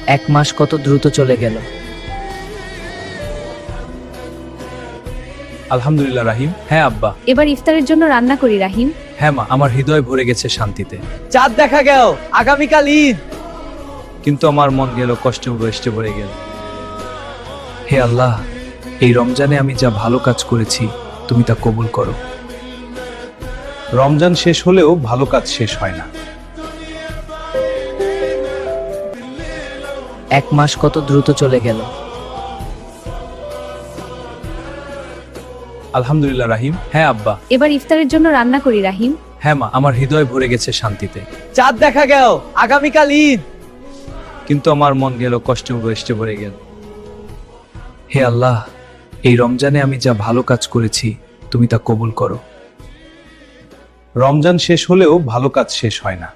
এক মাস কত দ্রুত চলে গেল। আলহামদুলিল্লাহ রাহিম। হ্যাঁ আব্বা। এবার ইফতারের জন্য রান্না করি রাহিম। হ্যাঁ মা, আমার হৃদয় ভরে গেছে শান্তিতে। চাঁদ দেখা গেল, আগামীকাল ঈদ। কিন্তু আমার মন গেল কষ্টে বৃষ্টি ভরে গেল। হে আল্লাহ, এই রমজানে আমি যা ভালো কাজ করেছি তুমি তা কবুল করো। রমজান শেষ হলেও ভালো কাজ শেষ হয় না। এক মাস কত দ্রুত চলে গেল। আলহামদুলিল্লাহ রাহিম। হ্যাঁ আব্বা। এবার ইফতারের জন্য রান্না করি রাহিম। হ্যাঁ মা, আমার হৃদয় ভরে গেছে শান্তিতে। চাঁদ দেখা গেল, আগামীকাল ঈদ। কিন্তু আমার মন গেল কষ্টে বৃষ্টি ভরে গেল। হে আল্লাহ, এই রমজানে আমি যা ভালো কাজ করেছি তুমি তা কবুল করো। রমজান শেষ হলেও ভালো কাজ শেষ হয় না।